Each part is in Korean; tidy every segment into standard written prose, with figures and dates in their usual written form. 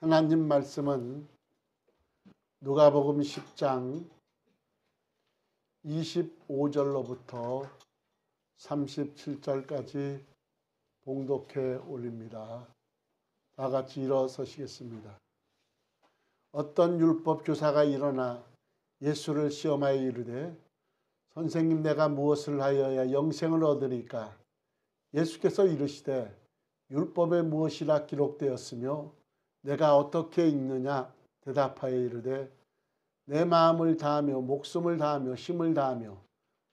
하나님 말씀은 누가복음 10장 25절로부터 37절까지 봉독해 올립니다. 다 같이 일어서시겠습니다. 어떤 율법 교사가 일어나 예수를 시험하여 이르되 선생님, 내가 무엇을 하여야 영생을 얻으리까? 예수께서 이르시되 율법에 무엇이라 기록되었으며 내가 어떻게 읽느냐? 대답하여 이르되 내 마음을 다하며 목숨을 다하며 힘을 다하며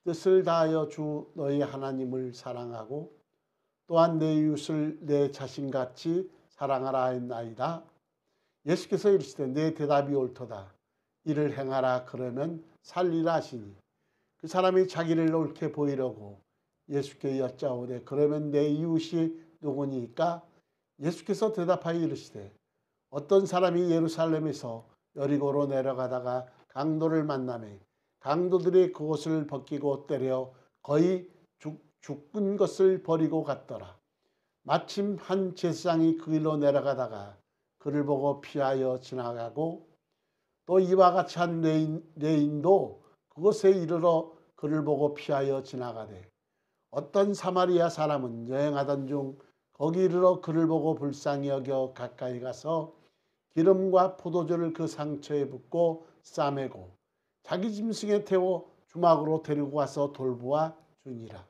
뜻을 다하여 주 너희 하나님을 사랑하고 또한 내 이웃을 내 자신같이 사랑하라 했나이다. 예수께서 이르시되 내 대답이 옳도다. 이를 행하라. 그러면 살리라 하시니 그 사람이 자기를 옳게 보이려고 예수께 여짜오되 그러면 내 이웃이 누구니까? 예수께서 대답하여 이르시되 어떤 사람이 예루살렘에서 여리고로 내려가다가 강도를 만나매 강도들이 그것을 벗기고 때려 거의 죽은 것을 버리고 갔더라. 마침 한 제사장이 그 길로 내려가다가 그를 보고 피하여 지나가고 또 이와 같이 한 레인도 그곳에 이르러 그를 보고 피하여 지나가되 어떤 사마리아 사람은 여행하던 중 거기 이르러 그를 보고 불쌍히 여겨 가까이 가서 기름과 포도주를 그 상처에 붓고 싸매고 자기 짐승에 태워 주막으로 데리고 가서 돌보아 주니라.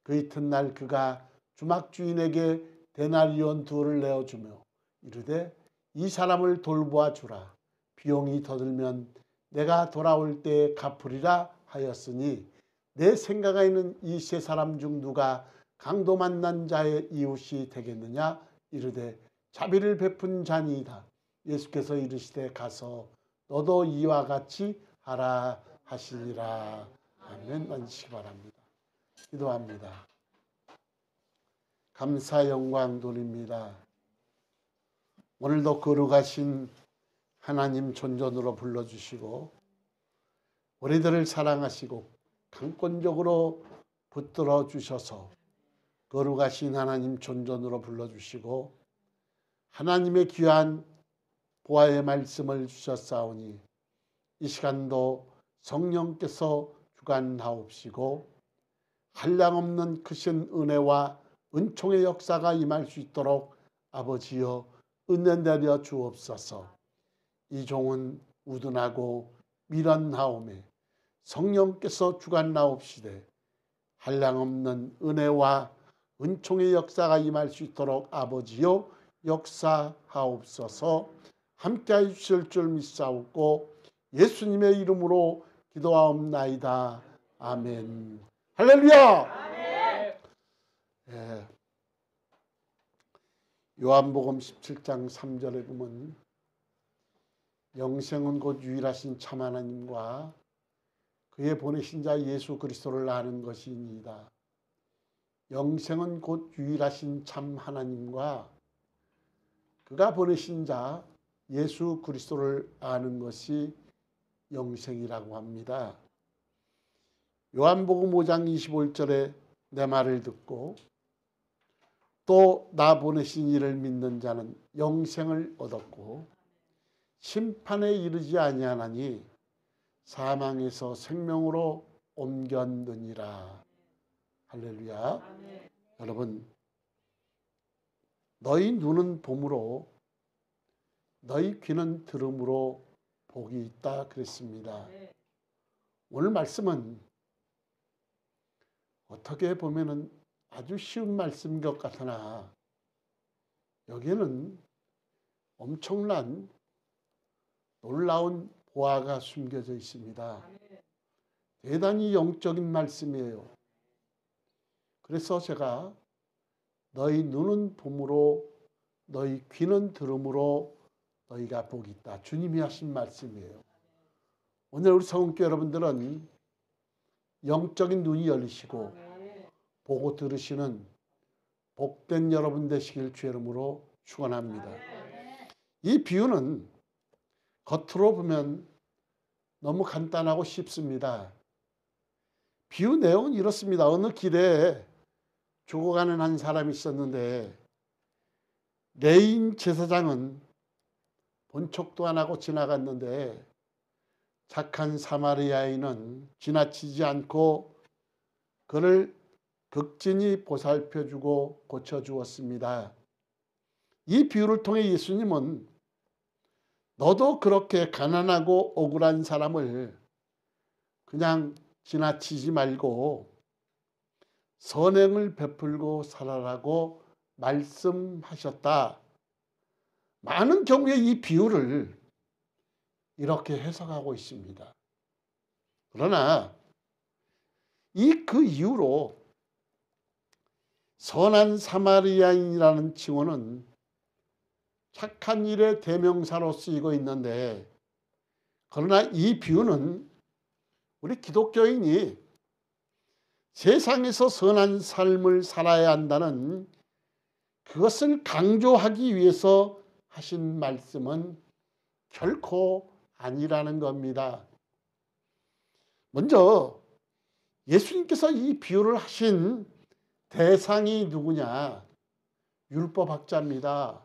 그 이튿날 그가 주막 주인에게 데나리온 둘을 내어주며 이르되 이 사람을 돌보아 주라. 비용이 더 들면 내가 돌아올 때에 갚으리라 하였으니 내 생각에 있는 이 세 사람 중 누가 강도 만난 자의 이웃이 되겠느냐? 이르되 자비를 베푼 자니이다. 예수께서 이르시되 가서 너도 이와 같이 하라 하시니라. 아멘. 앉으시기 바랍니다. 기도합니다. 감사 영광 돌립니다. 오늘도 거룩하신 하나님 존전으로 불러주시고 우리들을 사랑하시고 강권적으로 붙들어 주셔서 거룩하신 하나님 존전으로 불러주시고 하나님의 귀한 보아의 말씀을 주셨사오니 이 시간도 성령께서 주관하옵시고 한량없는 크신 은혜와 은총의 역사가 임할 수 있도록 아버지여 은혜 내려 주옵소서. 이 종은 우둔하고 미련하오매 성령께서 주관하옵시되 한량없는 은혜와 은총의 역사가 임할 수 있도록 아버지여 역사하옵소서. 함께해 주실 줄 믿사옵고 예수님의 이름으로 기도하옵나이다. 아멘. 할렐루야. 아멘. 예. 요한복음 17장 3절에 보면 영생은 곧 유일하신 참 하나님과 그의 보내신 자 예수 그리스도를 아는 것이니이다. 영생은 곧 유일하신 참 하나님과 그가 보내신 자 예수 그리스도를 아는 것이 영생이라고 합니다. 요한복음 5장 25절에 내 말을 듣고 또 나 보내신 이를 믿는 자는 영생을 얻었고 심판에 이르지 아니하나니 사망에서 생명으로 옮겼느니라. 할렐루야. 아멘. 여러분, 너희 눈은 봄으로 너희 귀는 들음으로 복이 있다 그랬습니다. 오늘 말씀은 어떻게 보면은 아주 쉬운 말씀인 것 같으나 여기에는 엄청난 놀라운 보화가 숨겨져 있습니다. 대단히 영적인 말씀이에요. 그래서 제가 너희 눈은 봄으로 너희 귀는 들음으로 너희가 복이 있다. 주님이 하신 말씀이에요. 오늘 우리 성은교회 여러분들은 영적인 눈이 열리시고 보고 들으시는 복된 여러분 되시길 주의 이름으로 축원합니다. 이 비유는 겉으로 보면 너무 간단하고 쉽습니다. 비유 내용은 이렇습니다. 어느 길에 죽어가는 한 사람이 있었는데 레인 제사장은 본 척도 안 하고 지나갔는데 착한 사마리아인은 지나치지 않고 그를 극진히 보살펴주고 고쳐주었습니다. 이 비유를 통해 예수님은 너도 그렇게 가난하고 억울한 사람을 그냥 지나치지 말고 선행을 베풀고 살아라고 말씀하셨다. 많은 경우에 이 비유를 이렇게 해석하고 있습니다. 그러나 그 이후로 선한 사마리아인이라는 칭호는 착한 일의 대명사로 쓰이고 있는데, 그러나 이 비유는 우리 기독교인이 세상에서 선한 삶을 살아야 한다는 그것을 강조하기 위해서 하신 말씀은 결코 아니라는 겁니다. 먼저 예수님께서 이 비유를 하신 대상이 누구냐? 율법학자입니다.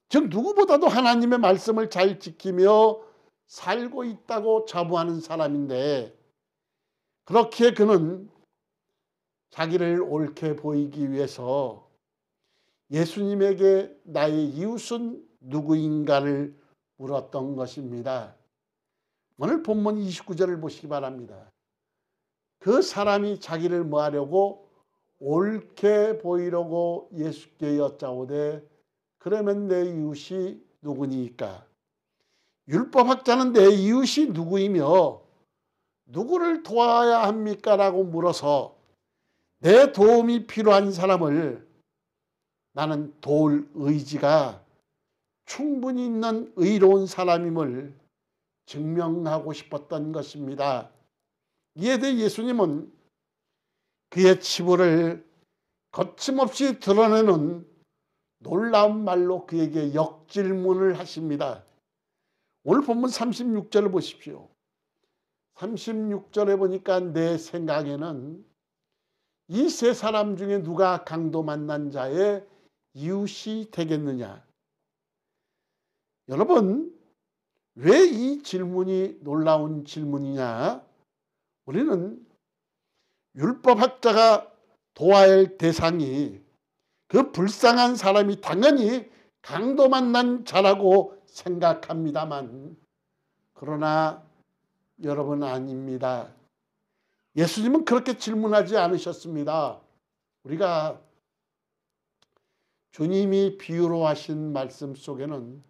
즉 누구보다도 하나님의 말씀을 잘 지키며 살고 있다고 자부하는 사람인데, 그렇게 그는 자기를 옳게 보이기 위해서 예수님에게 나의 이웃은 누구인가를 물었던 것입니다. 오늘 본문 29절을 보시기 바랍니다. 그 사람이 자기를 뭐하려고? 옳게 보이려고 예수께 여짜오되 그러면 내 이웃이 누구니까? 율법학자는 내 이웃이 누구이며 누구를 도와야 합니까? 라고 물어서 내 도움이 필요한 사람을 나는 도울 의지가 충분히 있는 의로운 사람임을 증명하고 싶었던 것입니다. 이에 대해 예수님은 그의 치부를 거침없이 드러내는 놀라운 말로 그에게 역질문을 하십니다. 오늘 본문 36절을 보십시오. 36절에 보니까 내 생각에는 이 세 사람 중에 누가 강도 만난 자의 이웃이 되겠느냐? 여러분, 왜 이 질문이 놀라운 질문이냐? 우리는 율법학자가 도와야 할 대상이 그 불쌍한 사람이 당연히 강도 만난 자라고 생각합니다만, 그러나 여러분 아닙니다. 예수님은 그렇게 질문하지 않으셨습니다. 우리가 주님이 비유로 하신 말씀 속에는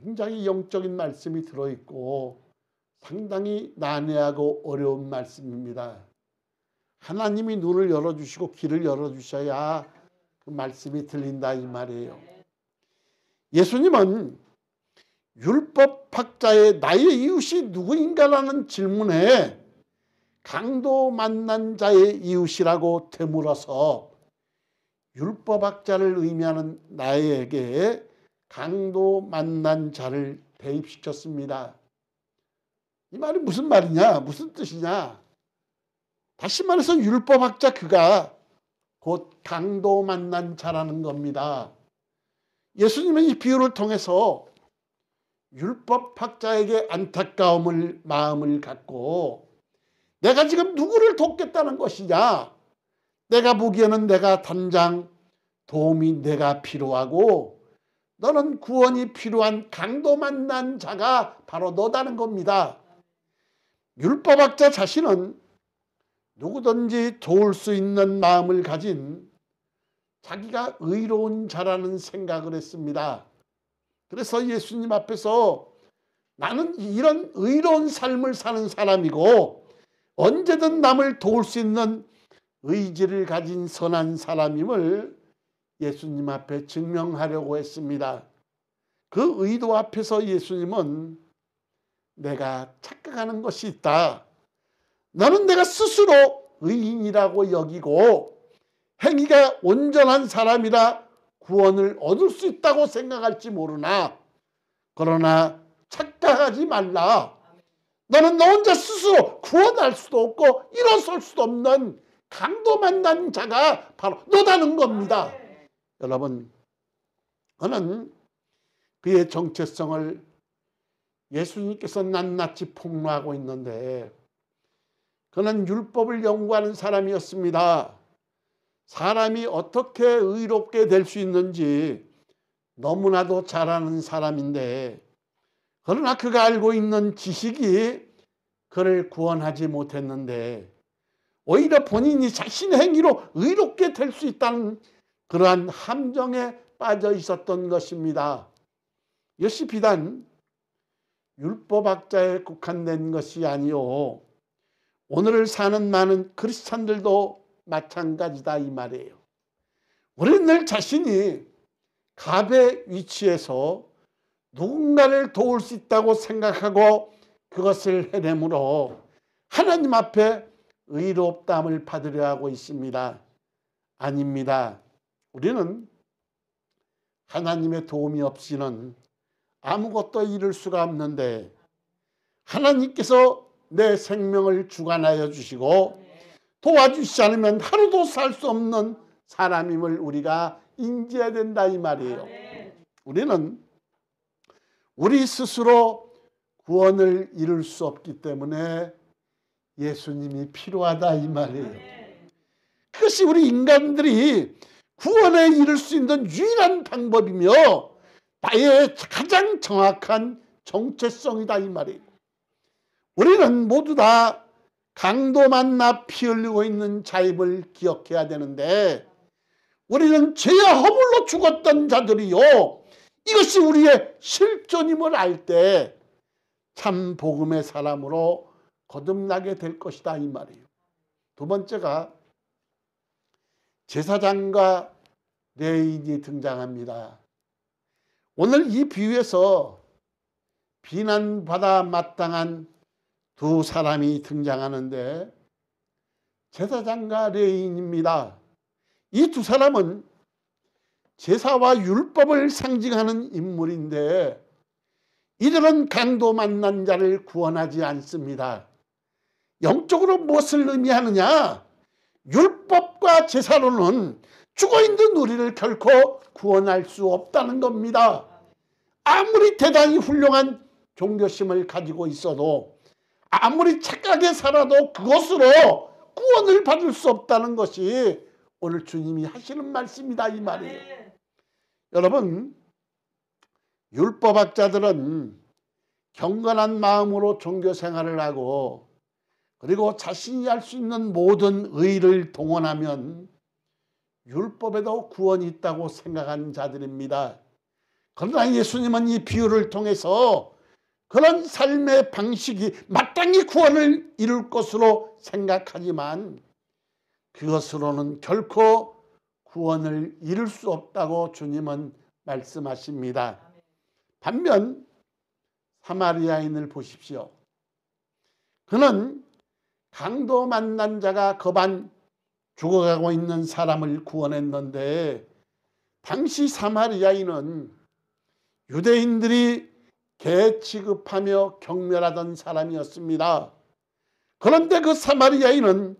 굉장히 영적인 말씀이 들어있고 상당히 난해하고 어려운 말씀입니다. 하나님이 눈을 열어주시고 귀를 열어주셔야 그 말씀이 들린다 이 말이에요. 예수님은 율법학자의 나의 이웃이 누구인가라는 질문에 강도 만난 자의 이웃이라고 되물어서 율법학자를 의미하는 나에게 강도 만난 자를 대입시켰습니다. 이 말이 무슨 말이냐? 무슨 뜻이냐? 다시 말해서 율법학자 그가 곧 강도 만난 자라는 겁니다. 예수님은 이 비유를 통해서 율법학자에게 안타까움을 마음을 갖고 내가 지금 누구를 돕겠다는 것이냐? 내가 보기에는 내가 당장 도움이 내가 필요하고 너는 구원이 필요한 강도 만난 자가 바로 너다는 겁니다. 율법학자 자신은 누구든지 도울 수 있는 마음을 가진 자기가 의로운 자라는 생각을 했습니다. 그래서 예수님 앞에서 나는 이런 의로운 삶을 사는 사람이고 언제든 남을 도울 수 있는 의지를 가진 선한 사람임을 예수님 앞에 증명하려고 했습니다. 그 의도 앞에서 예수님은 내가 착각하는 것이 있다. 너는 내가 스스로 의인이라고 여기고 행위가 온전한 사람이라 구원을 얻을 수 있다고 생각할지 모르나 그러나 착각하지 말라. 너는 너 혼자 스스로 구원할 수도 없고 일어설 수도 없는 강도 만난 자가 바로 너다는 겁니다. 여러분, 저는 그의 정체성을 예수님께서 낱낱이 폭로하고 있는데, 그는 율법을 연구하는 사람이었습니다. 사람이 어떻게 의롭게 될 수 있는지 너무나도 잘 아는 사람인데, 그러나 그가 알고 있는 지식이 그를 구원하지 못했는데, 오히려 본인이 자신의 행위로 의롭게 될 수 있다는 그러한 함정에 빠져 있었던 것입니다. 이것이 비단 율법학자에 국한된 것이 아니요, 오늘을 사는 많은 크리스찬들도 마찬가지다 이 말이에요. 우리는 늘 자신이 갑의 위치에서 누군가를 도울 수 있다고 생각하고 그것을 해내므로 하나님 앞에 의롭다함을 받으려 하고 있습니다. 아닙니다. 우리는 하나님의 도움이 없이는 아무것도 이룰 수가 없는데, 하나님께서 내 생명을 주관하여 주시고 도와주시지 않으면 하루도 살 수 없는 사람임을 우리가 인지해야 된다 이 말이에요. 우리는 우리 스스로 구원을 이룰 수 없기 때문에 예수님이 필요하다 이 말이에요. 그것이 우리 인간들이 구원에 이룰 수 있는 유일한 방법이며 나의 가장 정확한 정체성이다 이 말이에요. 우리는 모두 다 강도 만나 피 흘리고 있는 자임을 기억해야 되는데, 우리는 죄와 허물로 죽었던 자들이요, 이것이 우리의 실존임을 알 때 참 복음의 사람으로 거듭나게 될 것이다 이 말이에요. 두 번째가 제사장과 레위인이 등장합니다. 오늘 이 비유에서 비난받아 마땅한 두 사람이 등장하는데, 제사장과 레위인입니다. 이 두 사람은 제사와 율법을 상징하는 인물인데, 이들은 강도 만난 자를 구원하지 않습니다. 영적으로 무엇을 의미하느냐? 율법과 제사로는 죽어있는 우리를 결코 구원할 수 없다는 겁니다. 아무리 대단히 훌륭한 종교심을 가지고 있어도, 아무리 착하게 살아도 그것으로 구원을 받을 수 없다는 것이 오늘 주님이 하시는 말씀이다 이 말이에요. 여러분, 율법학자들은 경건한 마음으로 종교 생활을 하고, 그리고 자신이 할 수 있는 모든 의를 동원하면 율법에도 구원이 있다고 생각하는 자들입니다. 그러나 예수님은 이 비유를 통해서 그런 삶의 방식이 마땅히 구원을 이룰 것으로 생각하지만 그것으로는 결코 구원을 이룰 수 없다고 주님은 말씀하십니다. 반면 사마리아인을 보십시오. 그는 강도 만난 자가 거반 죽어가고 있는 사람을 구원했는데, 당시 사마리아인은 유대인들이 개 취급하며 경멸하던 사람이었습니다. 그런데 그 사마리아인은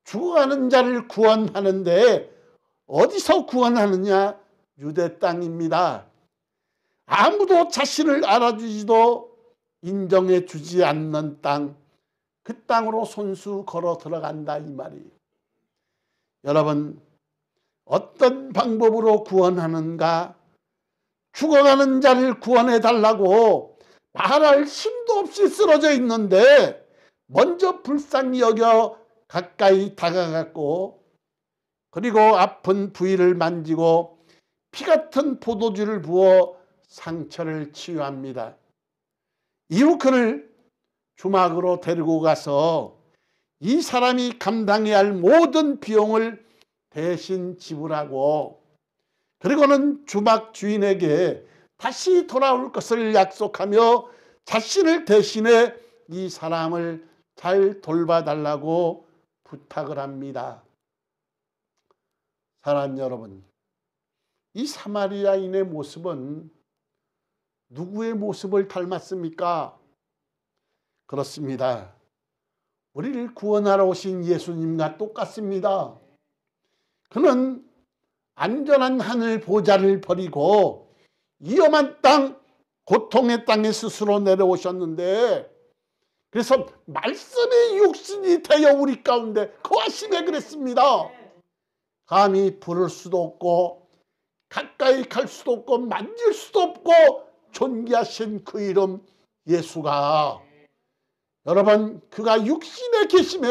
죽어가는 자를 구원하는데 어디서 구원하느냐? 유대 땅입니다. 아무도 자신을 알아주지도 인정해 주지 않는 땅, 그 땅으로 손수 걸어 들어간다 이 말이에요. 여러분, 어떤 방법으로 구원하는가? 죽어가는 자를 구원해 달라고 말할 힘도 없이 쓰러져 있는데 먼저 불쌍히 여겨 가까이 다가갔고, 그리고 아픈 부위를 만지고 피 같은 포도주를 부어 상처를 치유합니다. 이후 그를 주막으로 데리고 가서 이 사람이 감당해야 할 모든 비용을 대신 지불하고, 그리고는 주막 주인에게 다시 돌아올 것을 약속하며 자신을 대신해 이 사람을 잘 돌봐달라고 부탁을 합니다. 사랑하는 여러분, 이 사마리아인의 모습은 누구의 모습을 닮았습니까? 그렇습니다. 우리를 구원하러 오신 예수님과 똑같습니다. 그는 안전한 하늘 보좌를 버리고 위험한 땅 고통의 땅에 스스로 내려오셨는데, 그래서 말씀의 육신이 되어 우리 가운데 거하시네 그랬습니다. 감히 부를 수도 없고 가까이 갈 수도 없고 만질 수도 없고 존귀하신 그 이름 예수가, 여러분, 그가 육신에 계심에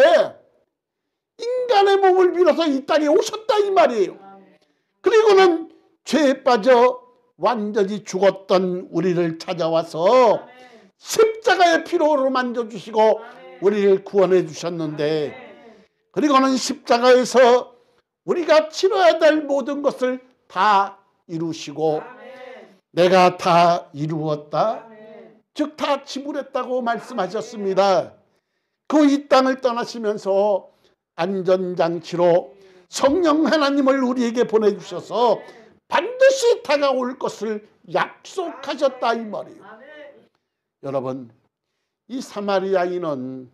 인간의 몸을 빌어서 이 땅에 오셨다 이 말이에요. 그리고는 죄에 빠져 완전히 죽었던 우리를 찾아와서 십자가의 피로 만져주시고 우리를 구원해 주셨는데, 그리고는 십자가에서 우리가 치러야 될 모든 것을 다 이루시고 내가 다 이루었다, 즉 다 지불했다고 말씀하셨습니다. 그 이 땅을 떠나시면서 안전장치로 성령 하나님을 우리에게 보내주셔서 반드시 다가올 것을 약속하셨다 이 말이에요. 여러분, 이 사마리아인은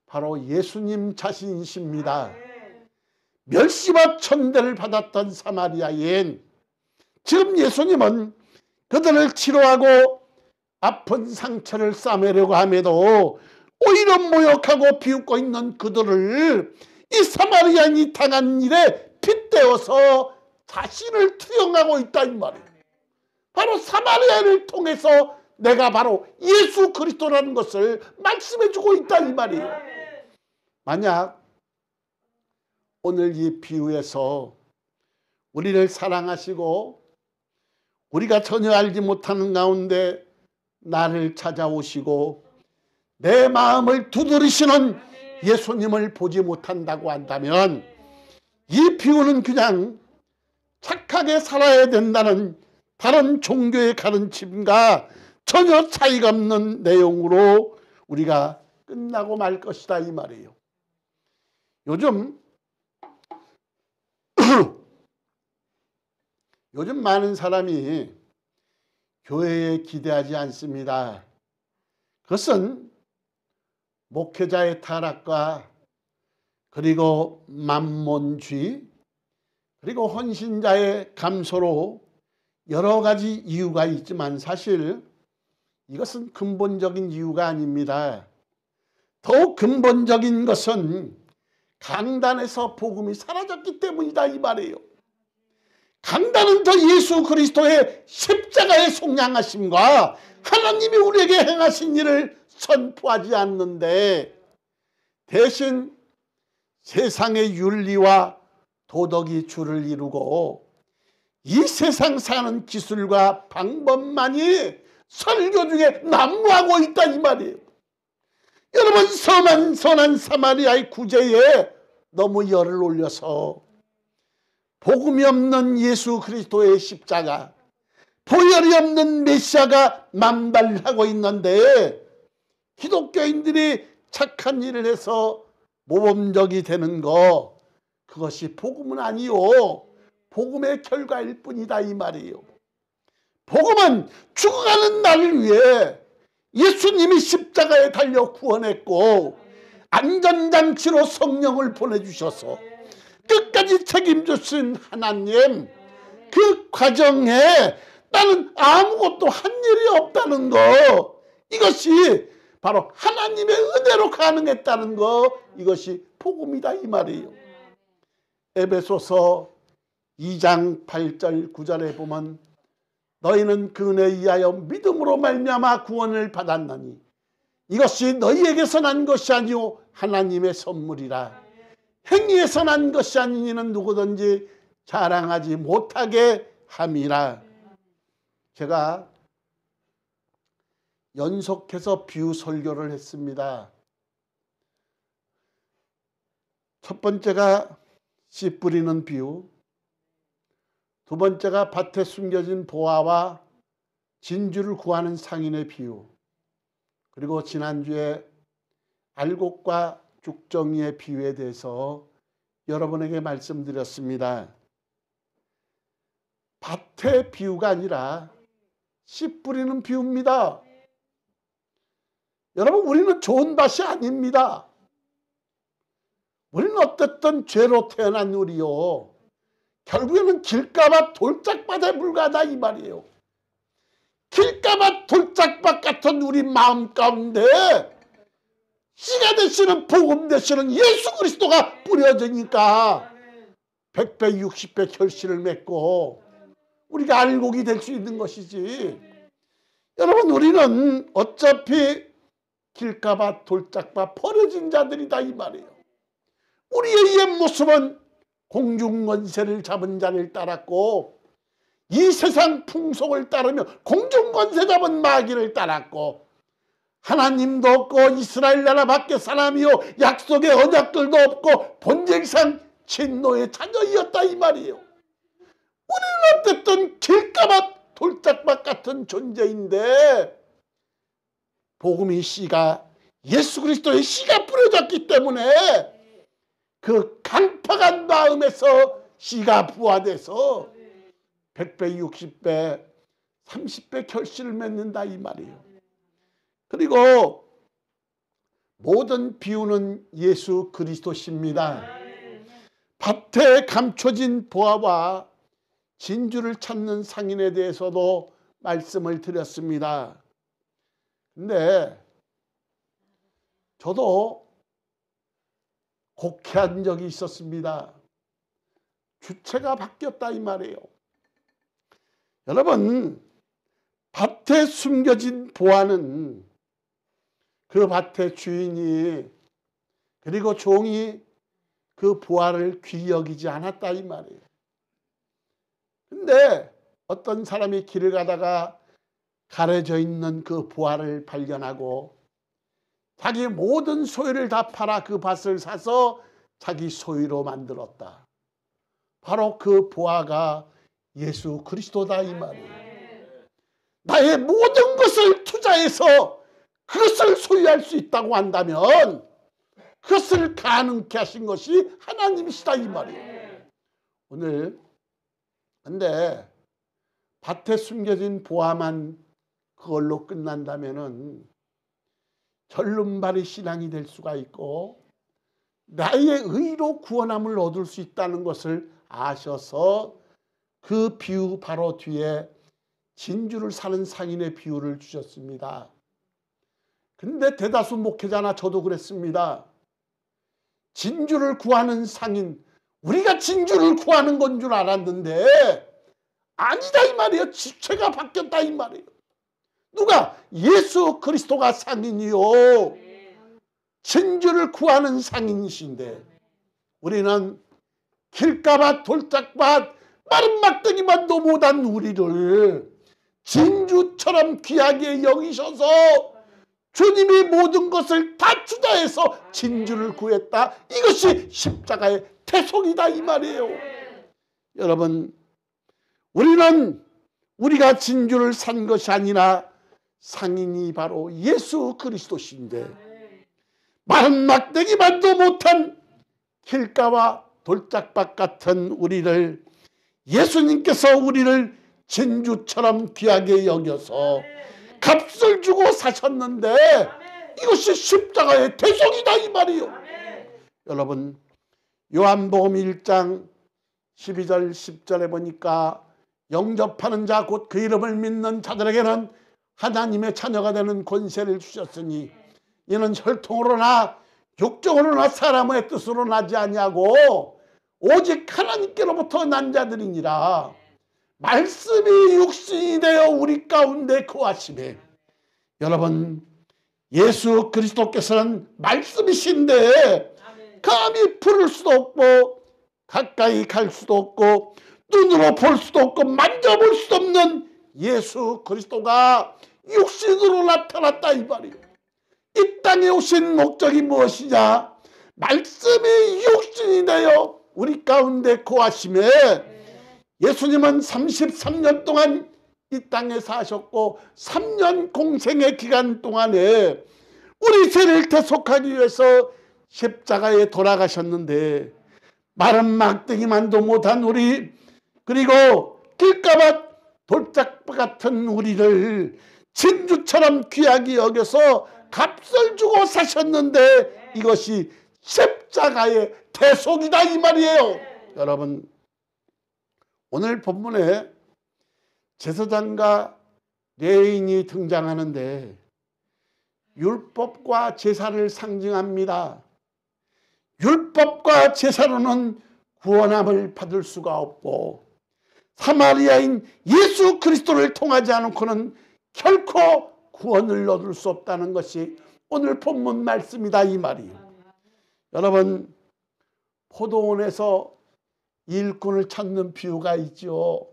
바로 예수님 자신이십니다. 멸시와 천대를 받았던 사마리아인, 지금 예수님은 그들을 치료하고 아픈 상처를 싸매려고 함에도 오히려 모욕하고 비웃고 있는 그들을 이 사마리아인이 당한 일에 빗대어서 자신을 투영하고 있다 이 말이에요. 바로 사마리아인을 통해서 내가 바로 예수 그리스도라는 것을 말씀해주고 있다 이 말이에요. 만약 오늘 이 비유에서 우리를 사랑하시고 우리가 전혀 알지 못하는 가운데 나를 찾아오시고 내 마음을 두드리시는 예수님을 보지 못한다고 한다면, 이 비유는 그냥 착하게 살아야 된다는 다른 종교의 가르침과 전혀 차이가 없는 내용으로 우리가 끝나고 말 것이다 이 말이에요. 요즘 많은 사람이 교회에 기대하지 않습니다. 그것은 목회자의 타락과 그리고 만몬주의 그리고 헌신자의 감소로 여러 가지 이유가 있지만 사실 이것은 근본적인 이유가 아닙니다. 더욱 근본적인 것은 강단에서 복음이 사라졌기 때문이다 이 말이에요. 강단은 저 예수 그리스도의 십자가의 속량하심과 하나님이 우리에게 행하신 일을 선포하지 않는데, 대신 세상의 윤리와 도덕이 주를 이루고 이 세상 사는 기술과 방법만이 설교 중에 난무하고 있다 이 말이에요. 여러분, 선한 사마리아의 구제에 너무 열을 올려서 복음이 없는 예수 그리스도의 십자가, 보혈이 없는 메시아가 만발하고 있는데, 기독교인들이 착한 일을 해서 모범적이 되는 거, 그것이 복음은 아니요, 복음의 결과일 뿐이다 이 말이에요. 복음은 죽어가는 나를 위해 예수님이 십자가에 달려 구원했고 안전장치로 성령을 보내주셔서 끝까지 책임져주신 하나님, 그 과정에 나는 아무것도 한 일이 없다는 거, 이것이 바로 하나님의 은혜로 가능했다는 거, 이것이 복음이다 이 말이에요. 에베소서 2장 8절 9절에 보면 너희는 그 은혜에 의하여 믿음으로 말미암아 구원을 받았나니 이것이 너희에게서 난 것이 아니오 하나님의 선물이라. 행위에서 난 것이 아닌 이는 누구든지 자랑하지 못하게 함이라. 제가 연속해서 비유 설교를 했습니다. 첫 번째가 씨 뿌리는 비유, 두 번째가 밭에 숨겨진 보화와 진주를 구하는 상인의 비유, 그리고 지난주에 알곡과 죽정이의 비유에 대해서 여러분에게 말씀드렸습니다. 밭의 비유가 아니라 씨 뿌리는 비유입니다. 여러분, 우리는 좋은 밭이 아닙니다. 우리는 어쨌든 죄로 태어난 우리요, 결국에는 길가밭 돌짝밭에 불과하다 이 말이에요. 길가밭 돌짝밭 같은 우리 마음 가운데 씨가 되시는 복음 되시는 예수 그리스도가 뿌려지니까 100배 60배 결실을 맺고 우리가 알곡이 될 수 있는 것이지. 여러분, 우리는 어차피 길가밭 돌짝밭 버려진 자들이다 이 말이에요. 우리의 옛 모습은 공중권세를 잡은 자를 따랐고 이 세상 풍속을 따르며 공중권세 잡은 마귀를 따랐고 하나님도 없고 이스라엘 나라 밖에 사람이요 약속의 언약들도 없고 본질상 진노의 자녀이었다 이 말이에요. 우리는 어쨌든 길가밭 돌짝밭 같은 존재인데 복음의 씨가 예수 그리스도의 씨가 뿌려졌기 때문에 그 강팍한 마음에서 씨가 부화돼서 100배 60배 30배 결실을 맺는다 이 말이에요. 그리고 모든 비유는 예수 그리스도십니다. 밭에 감춰진 보화와 진주를 찾는 상인에 대해서도 말씀을 드렸습니다. 근데 저도 곡해한 적이 있었습니다. 주체가 바뀌었다 이 말이에요. 여러분, 밭에 숨겨진 보화는 그 밭의 주인이 그리고 종이 그 보화를 귀히 여기지 않았다 이 말이에요. 근데 어떤 사람이 길을 가다가 가려져 있는 그 보화를 발견하고 자기 모든 소유를 다 팔아 그 밭을 사서 자기 소유로 만들었다. 바로 그 보화가 예수 그리스도다 이 말이에요. 나의 모든 것을 투자해서 그것을 소유할 수 있다고 한다면 그것을 가능케 하신 것이 하나님이시다 이 말이에요. 오늘 근데 밭에 숨겨진 보화만 그걸로 끝난다면은 절름발이 신앙이 될 수가 있고 나의 의로 구원함을 얻을 수 있다는 것을 아셔서 그 비유 바로 뒤에 진주를 사는 상인의 비유를 주셨습니다. 근데 대다수 목회자나 저도 그랬습니다. 진주를 구하는 상인, 우리가 진주를 구하는 건 줄 알았는데 아니다 이 말이에요. 주체가 바뀌었다 이 말이에요. 누가? 예수 그리스도가 상인이요 진주를 구하는 상인이신데 우리는 길가밭 돌짝밭 마른 막대기만도 못한 우리를 진주처럼 귀하게 여기셔서 주님이 모든 것을 다 투자해서 진주를 구했다. 이것이 십자가의 대속이다 이 말이에요. 여러분, 우리는 우리가 진주를 산 것이 아니라 상인이 바로 예수 그리스도신데 마른 막대기만도 못한 길가와 돌짝밭 같은 우리를 예수님께서 우리를 진주처럼 귀하게 여겨서 값을 주고 사셨는데 이것이 십자가의 대속이다 이 말이에요. 여러분, 요한복음 1장 12절 10절에 보니까 영접하는 자 곧 그 이름을 믿는 자들에게는 하나님의 자녀가 되는 권세를 주셨으니 이는 혈통으로나 육정으로나 사람의 뜻으로 나지 아니하고 오직 하나님께로부터 난 자들이니라. 말씀이 육신이 되어 우리 가운데 거하시매. 여러분, 예수 그리스도께서는 말씀이신데 감히 부를 수도 없고 가까이 갈 수도 없고 눈으로 볼 수도 없고 만져볼 수도 없는 예수 그리스도가 육신으로 나타났다 이 말이에요. 이 땅에 오신 목적이 무엇이냐? 말씀이 육신이 되어 우리 가운데 거하심에 예수님은 33년 동안 이 땅에 사셨고 3년 공생의 기간 동안에 우리 죄를 대속하기 위해서 십자가에 돌아가셨는데 마른 막대기만도 못한 우리 그리고 길가밭 돌짝밭 같은 우리를 진주처럼 귀하게 여겨서 값을 주고 사셨는데 이것이 십자가의 대속이다 이 말이에요. 여러분, 오늘 본문에 제사장과 레인이 등장하는데 율법과 제사를 상징합니다. 율법과 제사로는 구원함을 받을 수가 없고 사마리아인 예수 그리스도를 통하지 않고는 결코 구원을 얻을 수 없다는 것이 오늘 본문 말씀이다 이 말이에요. 여러분, 포도원에서 일꾼을 찾는 비유가 있죠.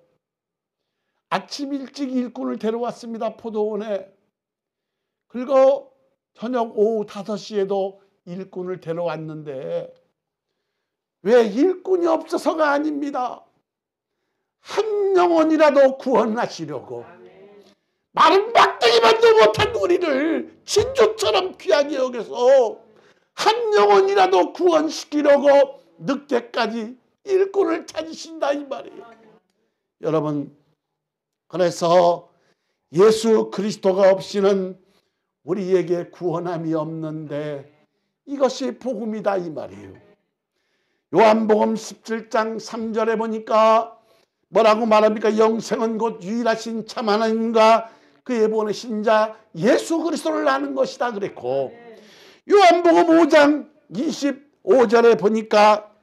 아침 일찍 일꾼을 데려왔습니다. 포도원에. 그리고 저녁 오후 5시에도 일꾼을 데려왔는데 왜 일꾼이 없어서가 아닙니다. 한 영혼이라도 구원하시려고 마른 막대기만도 못한 우리를 진주처럼 귀하게 여겨서 한 영혼이라도 구원시키려고 늦게까지 일꾼을 찾으신다 이 말이에요. 여러분, 그래서 예수 그리스도가 없이는 우리에게 구원함이 없는데 이것이 복음이다 이 말이에요. 요한복음 17장 3절에 보니까 뭐라고 말합니까? 영생은 곧 유일하신 참 하나님과 그의 보내신 자 예수 그리스도를 아는 것이다 그랬고, 요한복음 5장 25절에 보니까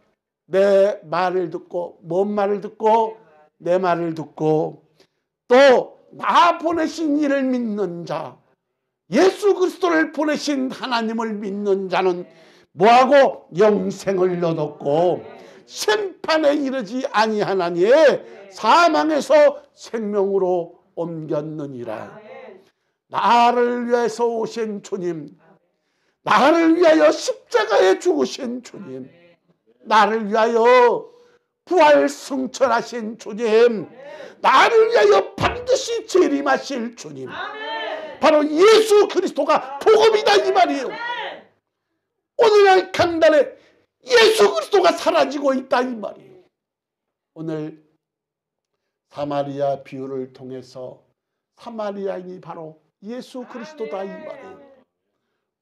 내 말을 듣고, 뭔 말을 듣고? 내 말을 듣고 또 나 보내신 이를 믿는 자, 예수 그리스도를 보내신 하나님을 믿는 자는 뭐하고? 영생을 얻었고 심판에 이르지 아니하나니 사망에서 생명으로 옮겼느니라. 나를 위해서 오신 주님, 나를 위하여 십자가에 죽으신 주님, 나를 위하여 부활 승천하신 주님, 나를 위하여 반드시 재림하실 주님, 바로 예수 그리스도가 복음이다 이 말이에요. 오늘날 강단에 예수 그리스도가 사라지고 있다 이 말이에요. 오늘 사마리아 비유를 통해서 사마리아인이 바로 예수 그리스도다 이 말이에요.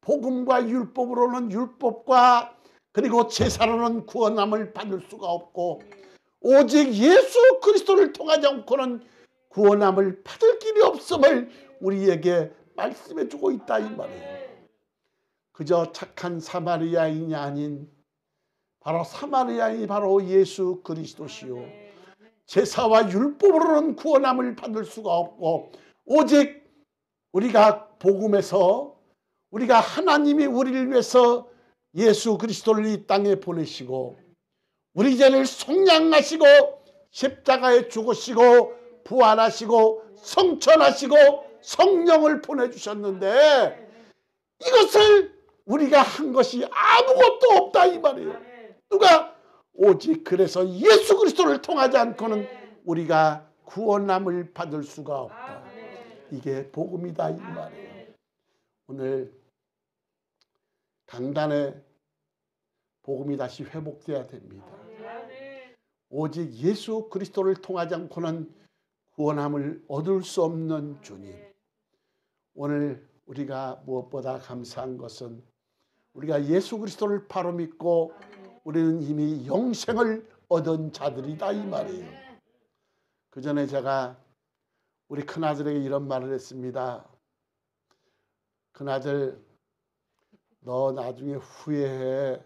복음과 율법으로는, 율법과 그리고 제사로는 구원함을 받을 수가 없고 오직 예수 그리스도를 통하지 않고는 구원함을 받을 길이 없음을 우리에게 말씀해 주고 있다 이 말이에요. 그저 착한 사마리아인이 아닌 바로 사마리아인이 바로 예수 그리스도시요, 제사와 율법으로는 구원함을 받을 수가 없고 오직 우리가 복음에서 우리가 하나님이 우리를 위해서 예수 그리스도를 이 땅에 보내시고 우리 죄를 속량하시고 십자가에 죽으시고 부활하시고 성천하시고 성령을 보내주셨는데 이것을 우리가 한 것이 아무것도 없다 이 말이에요. 누가? 오직 그래서 예수 그리스도를 통하지 않고는 우리가 구원함을 받을 수가 없다. 이게 복음이다 이 말이에요. 오늘 강단에 복음이 다시 회복돼야 됩니다. 오직 예수 그리스도를 통하지 않고는 구원함을 얻을 수 없는 주님, 오늘 우리가 무엇보다 감사한 것은 우리가 예수 그리스도를 바로 믿고 우리는 이미 영생을 얻은 자들이다 이 말이에요. 그 전에 제가 우리 큰아들에게 이런 말을 했습니다. 큰아들, 너 나중에 후회해.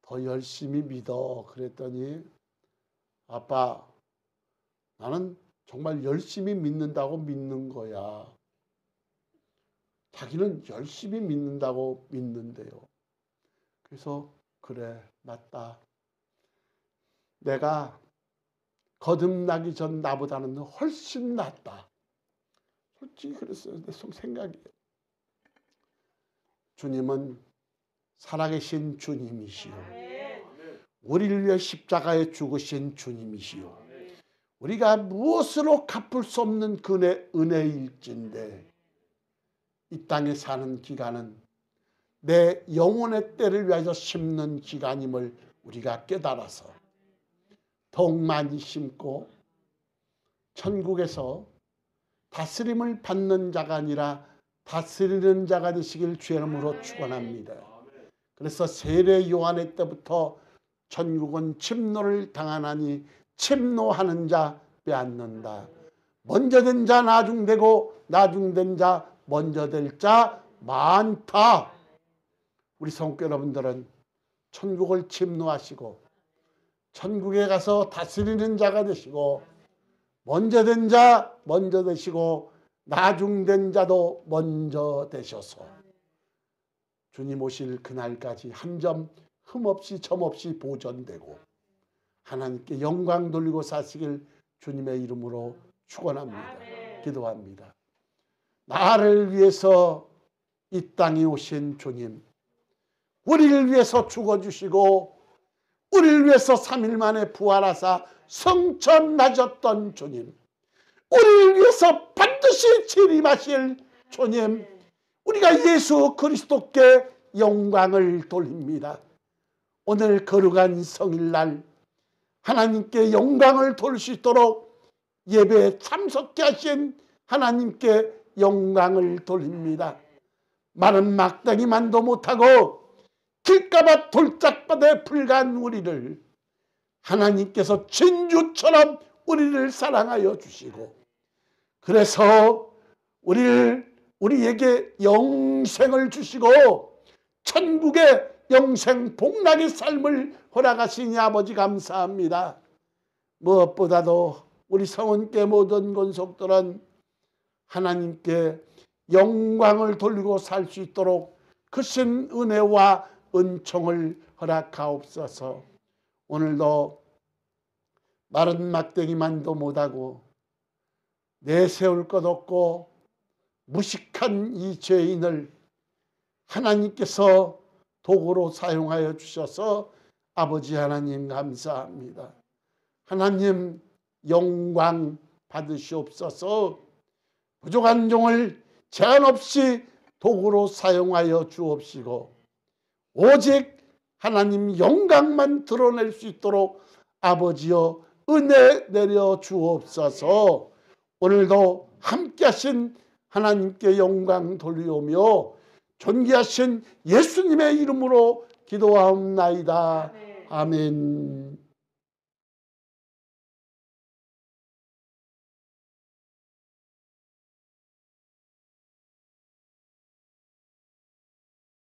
더 열심히 믿어. 그랬더니 아빠, 나는 정말 열심히 믿는다고 믿는 거야. 자기는 열심히 믿는다고 믿는데요. 그래서 그래, 맞다. 내가 거듭나기 전 나보다는 훨씬 낫다. 솔직히 그랬어요. 내 생각이에요. 주님은 살아계신 주님이시요, 우리를 위해 십자가에 죽으신 주님이시요, 우리가 무엇으로 갚을 수 없는 그 은혜일진데 이 땅에 사는 기간은 내 영혼의 때를 위해서 심는 기간임을 우리가 깨달아서 더욱 많이 심고 천국에서 다스림을 받는 자가 아니라 다스리는 자가 되시길 주의 이름으로 축원합니다. 그래서 세례 요한의 때부터 천국은 침노를 당하나니 침노하는 자 빼앗는다. 먼저 된 자 나중되고 나중된 자 먼저 될 자 많다. 우리 성도 여러분들은 천국을 침노하시고 천국에 가서 다스리는 자가 되시고 먼저 된 자 먼저 되시고 나중된 자도 먼저 되셔서 주님 오실 그날까지 한 점 흠없이 점없이 보존되고 하나님께 영광 돌리고 사시길 주님의 이름으로 축원합니다. 기도합니다. 나를 위해서 이 땅에 오신 주님, 우리를 위해서 죽어주시고 우리를 위해서 3일 만에 부활하사 성천하셨던 주님, 우리를 위해서 반드시 재림하실 주님, 우리가 예수 그리스도께 영광을 돌립니다. 오늘 거룩한 성일날 하나님께 영광을 돌릴 수 있도록 예배에 참석케 하신 하나님께 영광을 돌립니다. 마른 막대기만도 못하고 길가밭 돌짝밭에 불과한 우리를 하나님께서 진주처럼 우리를 사랑하여 주시고 그래서 우리에게 영생을 주시고 천국의 영생 복락의 삶을 허락하시니 아버지 감사합니다. 무엇보다도 우리 성원께 모든 권속들은 하나님께 영광을 돌리고 살 수 있도록 크신 은혜와 은총을 허락하옵소서. 오늘도 마른 막대기만도 못하고 내세울 것 없고 무식한 이 죄인을 하나님께서 도구로 사용하여 주셔서 아버지 하나님 감사합니다. 하나님 영광 받으시옵소서. 부족한 종을 제한 없이 도구로 사용하여 주옵시고 오직 하나님 영광만 드러낼 수 있도록 아버지여 은혜 내려 주옵소서. 오늘도 함께 하신 하나님께 영광 돌리오며 존귀하신 예수님의 이름으로 기도하옵나이다. 아멘.